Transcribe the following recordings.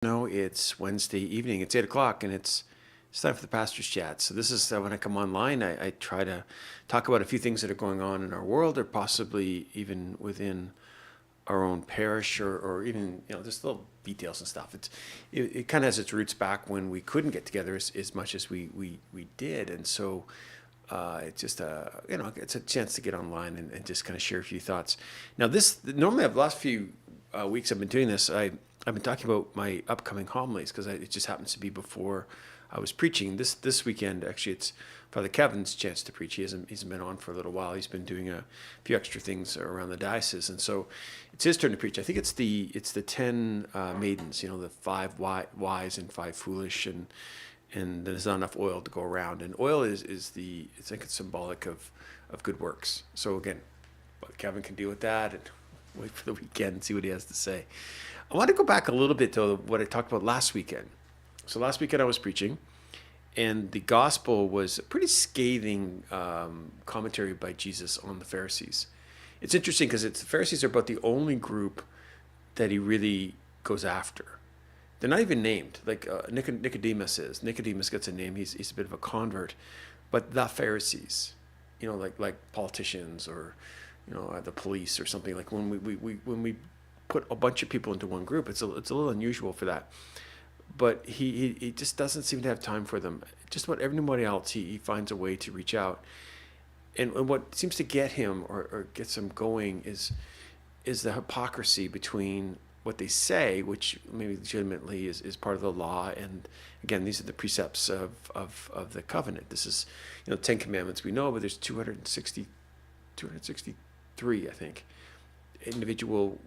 No, it's Wednesday evening. It's 8 o'clock, and it's time for the pastor's chat. So this is when I come online. I try to talk about a few things that are going on in our world, or possibly even within our own parish, or even just little details and stuff. It kind of has its roots back when we couldn't get together as much as we did, and so it's just it's a chance to get online and just kind of share a few thoughts. Now, this normally the last few weeks I've been doing this. I've been talking about my upcoming homilies because it just happens to be before I was preaching. This weekend, actually, it's Father Kevin's chance to preach. He's been on for a little while. He's been doing a few extra things around the diocese, and so it's his turn to preach. I think it's the 10 maidens, the five wise and five foolish, and there's not enough oil to go around. And oil is I think it's symbolic of good works. So again, Kevin can deal with that and wait for the weekend and see what he has to say. I want to go back a little bit to what I talked about last weekend. So last weekend I was preaching, and the gospel was a pretty scathing commentary by Jesus on the Pharisees. It's interesting because the Pharisees are about the only group that he really goes after. They're not even named. Like Nicodemus is. Nicodemus gets a name. He's a bit of a convert, but the Pharisees, like politicians or the police or something. Like when we put a bunch of people into one group, it's a little unusual for that. But he just doesn't seem to have time for them. Just about everybody else, he finds a way to reach out. And what seems to get him or gets him going is the hypocrisy between what they say, which maybe legitimately is part of the law, and again, these are the precepts of the covenant. This is 10 commandments we know, but there's 263, I think, individual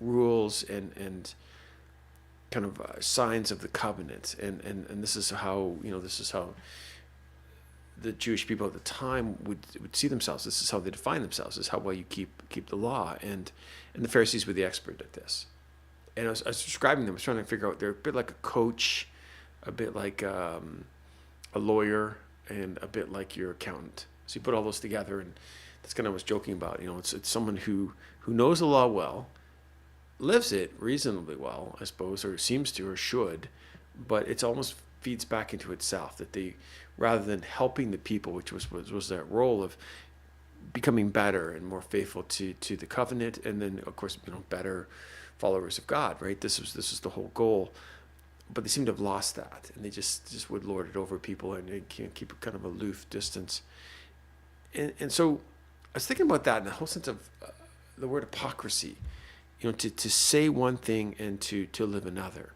rules and kind of signs of the covenant, and this is how the Jewish people at the time would see themselves. This is how they define themselves. This is how well you keep the law, and the Pharisees were the expert at this. And I was describing them. I was trying to figure out, they're a bit like a coach, a bit like a lawyer, and a bit like your accountant. So you put all those together, and that's kind of what I was joking about. It's someone who knows the law well, lives it reasonably well, I suppose, or seems to, or should, but it's almost feeds back into itself, that they, rather than helping the people, which was that role of becoming better and more faithful to the covenant, and then of course better followers of God, right? This was the whole goal, but they seem to have lost that, and they just would lord it over people, and they can't keep a kind of aloof distance. And so I was thinking about that, and the whole sense of the word hypocrisy, to say one thing and to live another.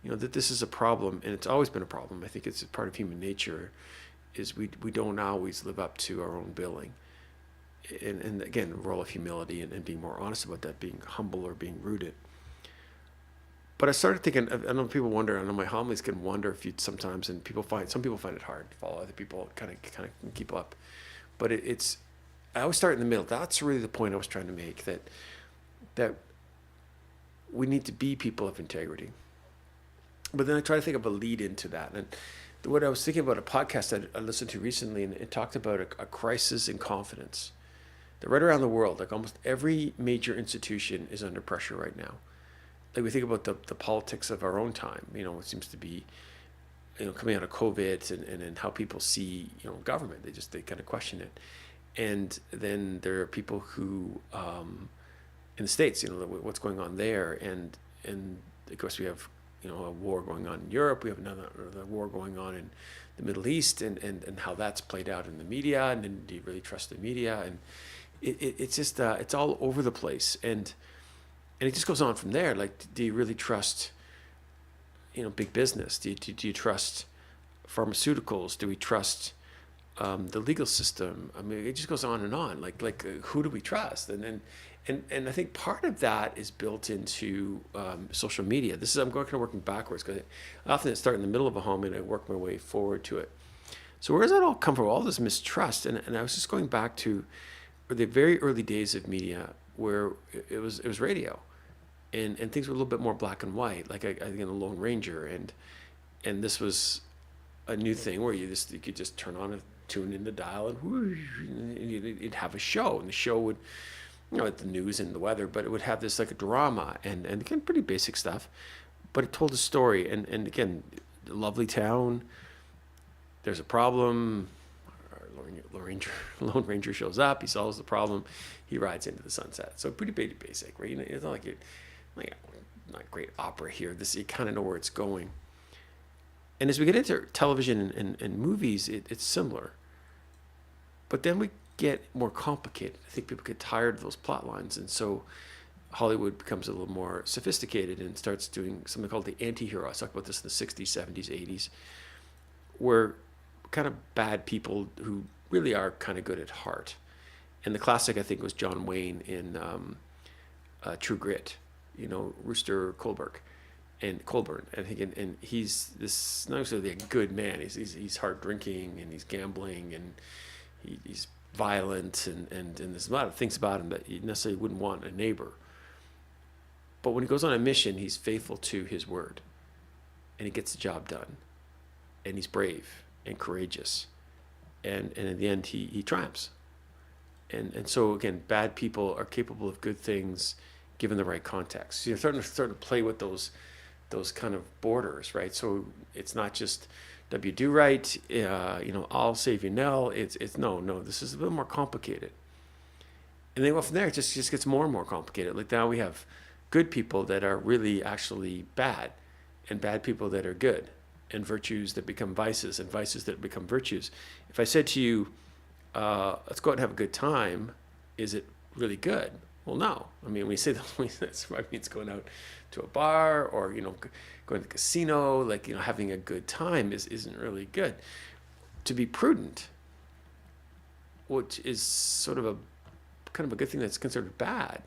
That this is a problem, and it's always been a problem. I think it's a part of human nature, is we don't always live up to our own billing. And again, the role of humility and being more honest about that, being humble or being rooted. But I started thinking, I know people wonder, I know my homilies can wonder if you sometimes, and some people find it hard to follow, other people kind of can keep up. But I always start in the middle. That's really the point I was trying to make, that we need to be people of integrity. But then I try to think of a lead into that. And what I was thinking about, a podcast I listened to recently, and it talked about a crisis in confidence. That right around the world, like almost every major institution is under pressure right now. Like we think about the politics of our own time, it seems to be, coming out of COVID and how people see, government, they kind of question it. And then there are people who, in the States, what's going on there. And of course we have, a war going on in Europe. We have another war going on in the Middle East, and how that's played out in the media. And then do you really trust the media? And it's just it's all over the place, and it just goes on from there. Like, do you really trust big business? Do you trust pharmaceuticals? Do we trust the legal system? I mean, it just goes on and on. Like who do we trust? And I think part of that is built into social media. I'm kind of working backwards, because I often start in the middle of a home and I work my way forward to it. So where does that all come from? All this mistrust, and I was just going back to the very early days of media, where it was radio, and things were a little bit more black and white. Like I think in the Lone Ranger, and this was a new thing where you could just tune in the dial, and you'd have a show, and the show would, the news and the weather, but it would have this like a drama and again, pretty basic stuff. but it told a story. And again, a lovely town. There's a problem. Our Lone Ranger shows up. He solves the problem. He rides into the sunset. So pretty basic, right? It's not like you're like not great opera here. You kind of know where it's going. And as we get into television and movies, it's similar. But then we get more complicated. I think people get tired of those plot lines, and so Hollywood becomes a little more sophisticated and starts doing something called the anti-hero. I talked about this in the 60s, 70s, 80s, where kind of bad people who really are kind of good at heart. And the classic, I think, was John Wayne in True Grit, Rooster Colbert. And he's this not necessarily a good man. He's hard drinking and he's gambling and he's violent and there's a lot of things about him that you necessarily wouldn't want a neighbor. But when he goes on a mission, he's faithful to his word, and he gets the job done, and he's brave and courageous, and in the end he triumphs. And so again, bad people are capable of good things given the right context. So you're starting to play with those kind of borders, right? So it's not just W. Do right, I'll save you, Nell. It's no. This is a little more complicated. And then from there, it just gets more and more complicated. Like now we have good people that are really actually bad, and bad people that are good, and virtues that become vices, and vices that become virtues. If I said to you, let's go out and have a good time, is it really good? Well, no. I mean, when you say that means going out to a bar or, going to the casino, having a good time isn't really good. To be prudent, which is sort of a kind of a good thing that's considered bad,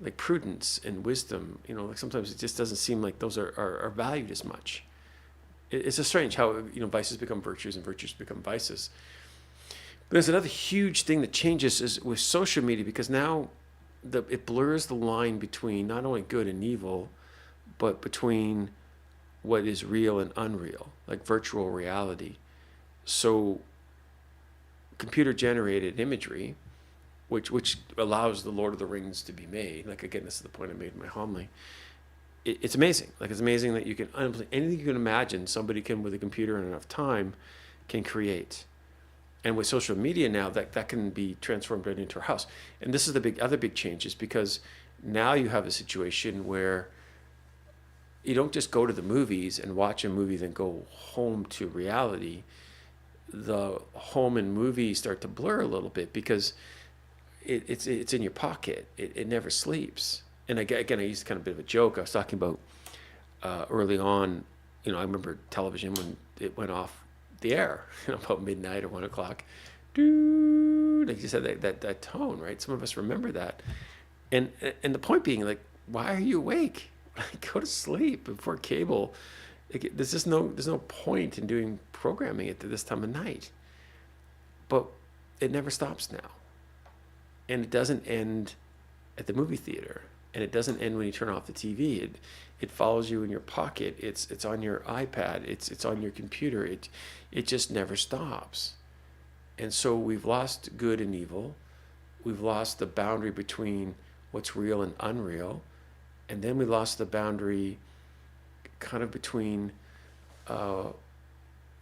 like prudence and wisdom, sometimes it just doesn't seem like those are valued as much. It's a strange how, vices become virtues and virtues become vices. But there's another huge thing that changes is with social media, because now it blurs the line between not only good and evil, but between what is real and unreal, like virtual reality. So computer-generated imagery, which allows the Lord of the Rings to be made, like again, this is the point I made in my homily, it's amazing. Like it's amazing that you can, anything you can imagine, somebody can, with a computer and enough time, can create. And with social media now, that can be transformed right into our house. And this is the other big change, is because now you have a situation where you don't just go to the movies and watch a movie, then go home to reality. The home and movie start to blur a little bit because it's in your pocket. It never sleeps. And again, I used kind of a bit of a joke. I was talking about early on, I remember television when it went off the air, about midnight or 1 o'clock. Like you said, that tone, right? Some of us remember that. And the point being, like, why are you awake? Go to sleep before cable. There's no point in doing programming at this time of night. But it never stops now. And it doesn't end at the movie theater. And it doesn't end when you turn off the TV. It follows you in your pocket. It's on your iPad. It's on your computer. It just never stops. And so we've lost good and evil. We've lost the boundary between what's real and unreal. And then we lost the boundary kind of between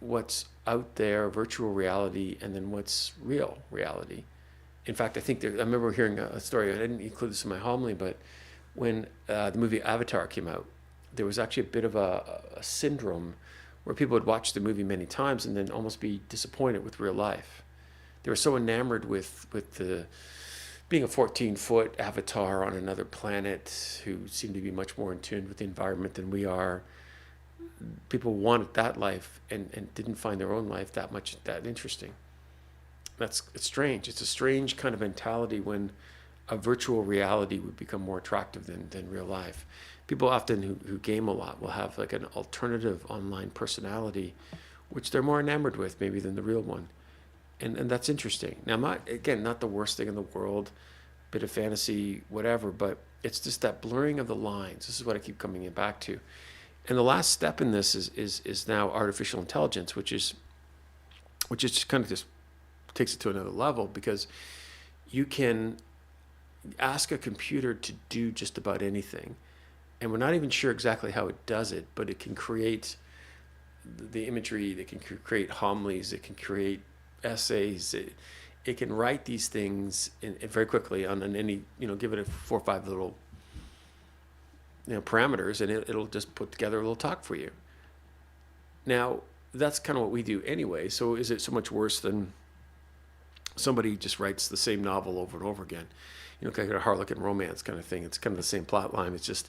what's out there, virtual reality, and then what's real reality. In fact, I remember hearing a story, I didn't include this in my homily, but when the movie Avatar came out, there was actually a bit of a syndrome where people would watch the movie many times and then almost be disappointed with real life. They were so enamored with the being a 14-foot avatar on another planet who seemed to be much more in tune with the environment than we are. People wanted that life and didn't find their own life that interesting. It's strange. It's a strange kind of mentality when a virtual reality would become more attractive than real life. People often who game a lot will have like an alternative online personality, which they're more enamored with maybe than the real one. And that's interesting. Now, not the worst thing in the world, bit of fantasy, whatever, but it's just that blurring of the lines. This is what I keep coming back to. And the last step in this is now artificial intelligence, which is kind of just takes it to another level, because you can ask a computer to do just about anything, and we're not even sure exactly how it does it, but it can create the imagery, it can create homilies, it can create essays, it can write these things very quickly on any, give it a 4 or 5 little, parameters, and it'll just put together a little talk for you. Now, that's kind of what we do anyway. So is it so much worse than somebody just writes the same novel over and over again? Kind of a Harlequin romance kind of thing. It's kind of the same plot line. It's just,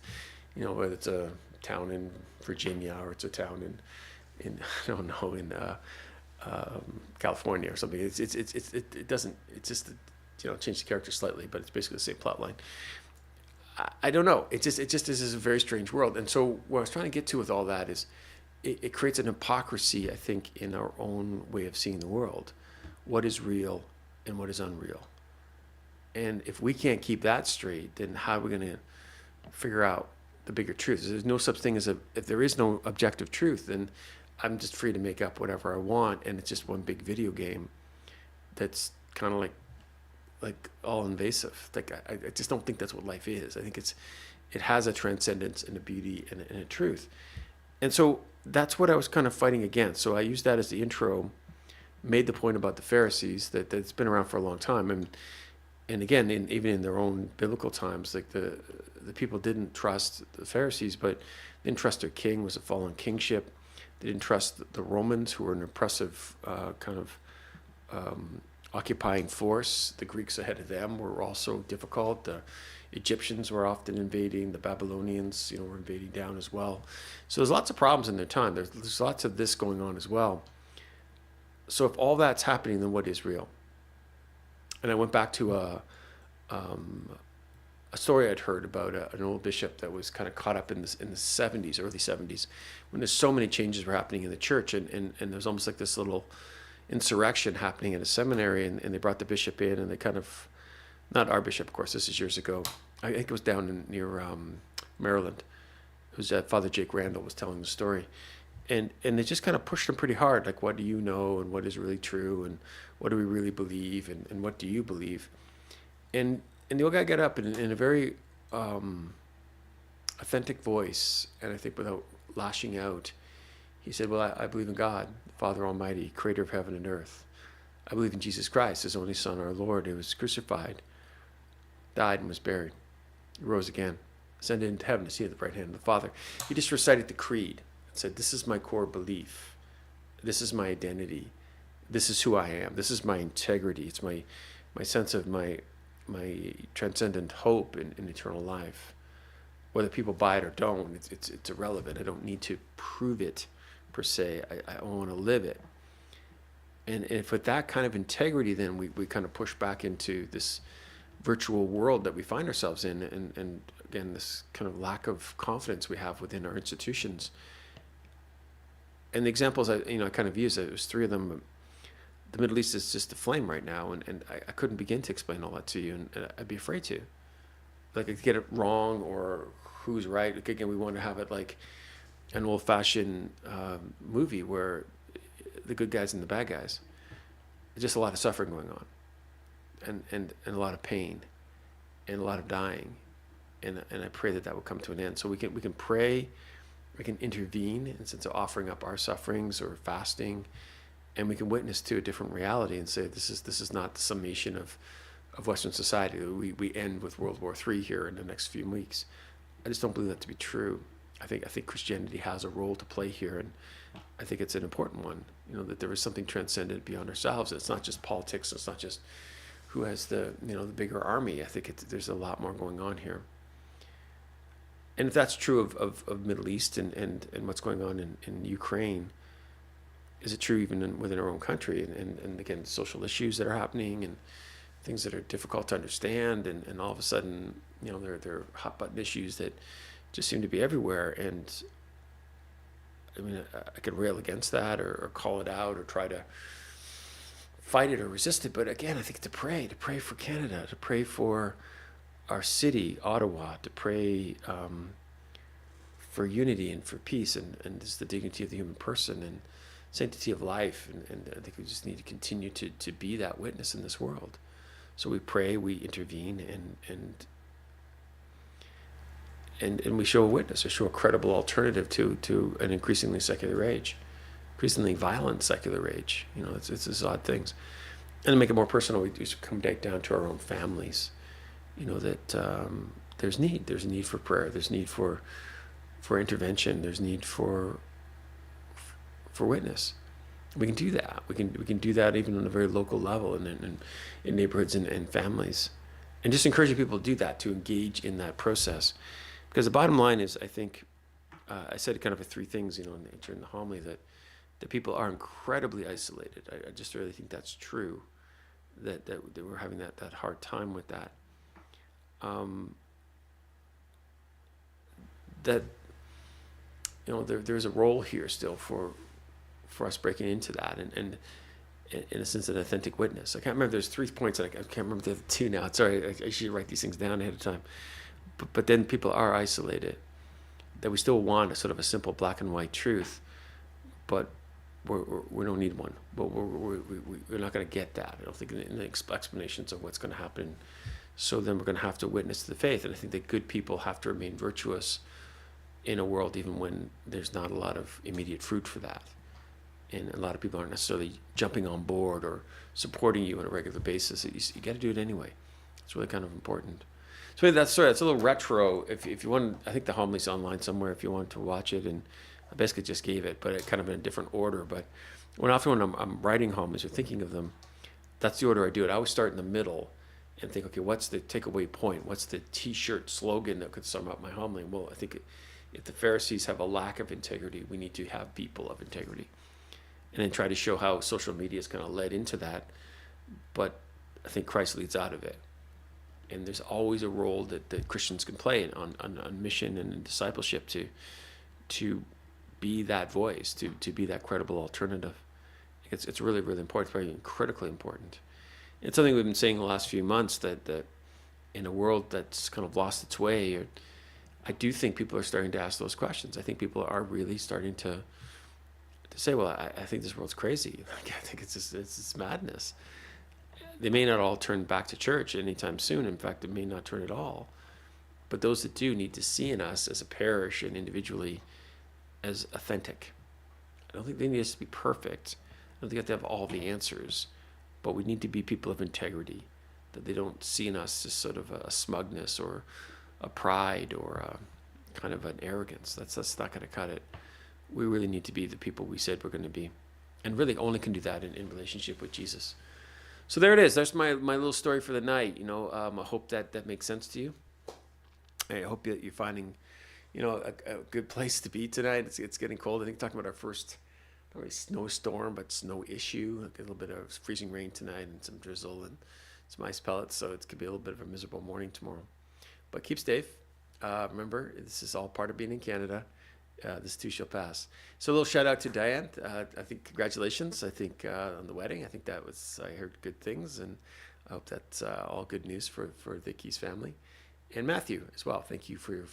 whether it's a town in Virginia or it's a town in I don't know, in California or something. It doesn't. It's just change the character slightly, but it's basically the same plot line. I don't know. It just is a very strange world. And so what I was trying to get to with all that is it creates an hypocrisy, I think, in our own way of seeing the world. What is real and what is unreal? And if we can't keep that straight, then how are we going to figure out the bigger truth? There's no such thing as if there is no objective truth, then I'm just free to make up whatever I want, and it's just one big video game that's kind of like all invasive. Like I just don't think that's what life is. I think it has a transcendence and a beauty and a truth. And so that's what I was kind of fighting against. So I used that as the intro, made the point about the Pharisees that's been around for a long time. And again, even in their own biblical times, like the people didn't trust the Pharisees, but they didn't trust their king, was a fallen kingship. They didn't trust the Romans, who were an oppressive kind of occupying force. The Greeks ahead of them were also difficult. The Egyptians were often invading. The Babylonians, were invading down as well. So there's lots of problems in their time. There's lots of this going on as well. So if all that's happening, then what is real? And I went back to a story I'd heard about an old bishop that was kind of caught up in the 70s, early 70s, when there's so many changes were happening in the church, and there was almost like this little insurrection happening in a seminary, and they brought the bishop in, and they kind of, not our bishop, of course, this is years ago. I think it was down near Maryland. It was Father Jake Randall was telling the story. And they just kind of pushed him pretty hard, like, what do you know, and what is really true, and what do we really believe, and what do you believe? And the old guy got up in a very authentic voice, and I think without lashing out, he said, well, I believe in God, Father Almighty, creator of heaven and earth. I believe in Jesus Christ, his only Son, our Lord, who was crucified, died, and was buried. He rose again, ascended into heaven to sit at the right hand of the Father. He just recited the creed and said, this is my core belief. This is my identity. This is who I am. This is my integrity. It's my sense of my transcendent hope in eternal life. Whether people buy it or don't, it's irrelevant. I don't need to prove it per se. I want to live it. And if with that kind of integrity, then we kind of push back into this virtual world that we find ourselves in, and again, this kind of lack of confidence we have within our institutions. And the examples I kind of used, it was 3 of them. The Middle East is just aflame right now, and I couldn't begin to explain all that to you, and I'd be afraid to. Like, I could get it wrong, or who's right. Like, again, we want to have it like an old-fashioned movie where the good guys and the bad guys. There's just a lot of suffering going on, and a lot of pain, and a lot of dying, and I pray that will come to an end. So we can pray, we can intervene in the sense of offering up our sufferings or fasting, and we can witness to a different reality and say this is not the summation of Western society. We end with World War III here in the next few weeks. I just don't believe that to be true. I think Christianity has a role to play here, and I think it's an important one. That there is something transcendent beyond ourselves. It's not just politics. It's not just who has the the bigger army. I think there's a lot more going on here. And if that's true of Middle East and what's going on in Ukraine, is it true even within our own country? And again, social issues that are happening and things that are difficult to understand, and all of a sudden, they're hot button issues that just seem to be everywhere. And I mean, I could rail against that or call it out or try to fight it or resist it. But again, I think to pray for Canada, to pray for our city, Ottawa, to pray for unity and for peace and just the dignity of the human person and sanctity of life. And I think we just need to continue to be that witness in this world. So we pray, we intervene, and and we show a witness, or show a credible alternative to an increasingly secular age, increasingly violent secular age. It's these odd things. And to make it more personal, we just come back down to our own families. That there's need. There's a need for prayer. There's need for intervention. There's need for witness. We can do that. We can do that even on a very local level, and in neighborhoods and families, and just encouraging people to do that, to engage in that process. Because the bottom line is, I think, I said kind of three things, during the homily, that people are incredibly isolated. I just really think that's true. That we're having that hard time with that. That there's a role here still for us breaking into that, and in a sense, an authentic witness. I can't remember. There's 3 points. I can't remember the other two now. Sorry, I should write these things down ahead of time. But then people are isolated. That we still want a sort of a simple black and white truth, but we don't need one. But we're not going to get that. I don't think in the explanations of what's going to happen. So then we're going to have to witness to the faith, and I think that good people have to remain virtuous in a world even when there's not a lot of immediate fruit for that. And a lot of people aren't necessarily jumping on board or supporting you on a regular basis. You got to do it anyway. It's really kind of important. So that's a little retro. If you want, I think the homily's online somewhere if you want to watch it. And I basically just gave it, but it kind of in a different order. But when I'm writing homilies or thinking of them, that's the order I do it. I always start in the middle and think, okay, what's the takeaway point? What's the T-shirt slogan that could sum up my homily? Well, I think if the Pharisees have a lack of integrity, we need to have people of integrity. And then try to show how social media is kind of led into that. But I think Christ leads out of it. And there's always a role that Christians can play on mission and in discipleship to be that voice, to be that credible alternative. It's really, really important. It's very critically important. It's something we've been saying the last few months, that in a world that's kind of lost its way, I do think people are starting to ask those questions. I think people are really starting to say, well, I think this world's crazy. I think it's madness. They may not all turn back to church anytime soon. In fact, it may not turn at all. But those that do need to see in us as a parish and individually as authentic. I don't think they need us to be perfect. I don't think they have to have all the answers. But we need to be people of integrity, that they don't see in us as sort of a smugness or a pride or a kind of an arrogance. That's not going to cut it. We really need to be the people we said we're going to be, and really only can do that in relationship with Jesus. So there it is. That's my little story for the night. I hope that makes sense to you. I hope that you're finding, a good place to be tonight. It's getting cold. I think talking about our first, not really snowstorm, but snow issue. A little bit of freezing rain tonight and some drizzle and some ice pellets. So it could be a little bit of a miserable morning tomorrow. But keep safe. Remember, this is all part of being in Canada. This too shall pass. So a little shout out to Diane. I think congratulations. I think on the wedding. I think I heard good things, and I hope that's all good news for the Keys family, and Matthew as well. Thank you for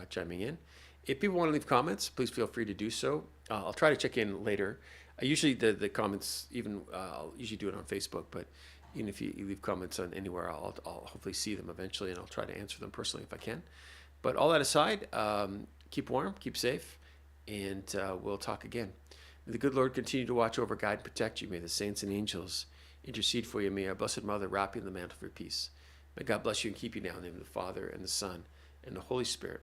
chiming in. If people want to leave comments, please feel free to do so. I'll try to check in later. Usually the comments, I'll usually do it on Facebook, but even if you leave comments on anywhere, I'll hopefully see them eventually, and I'll try to answer them personally if I can. But all that aside, keep warm, keep safe, and we'll talk again. May the good Lord continue to watch over, guide, and protect you. May the saints and angels intercede for you. May our Blessed Mother wrap you in the mantle of her peace. May God bless you and keep you now in the name of the Father, and the Son, and the Holy Spirit.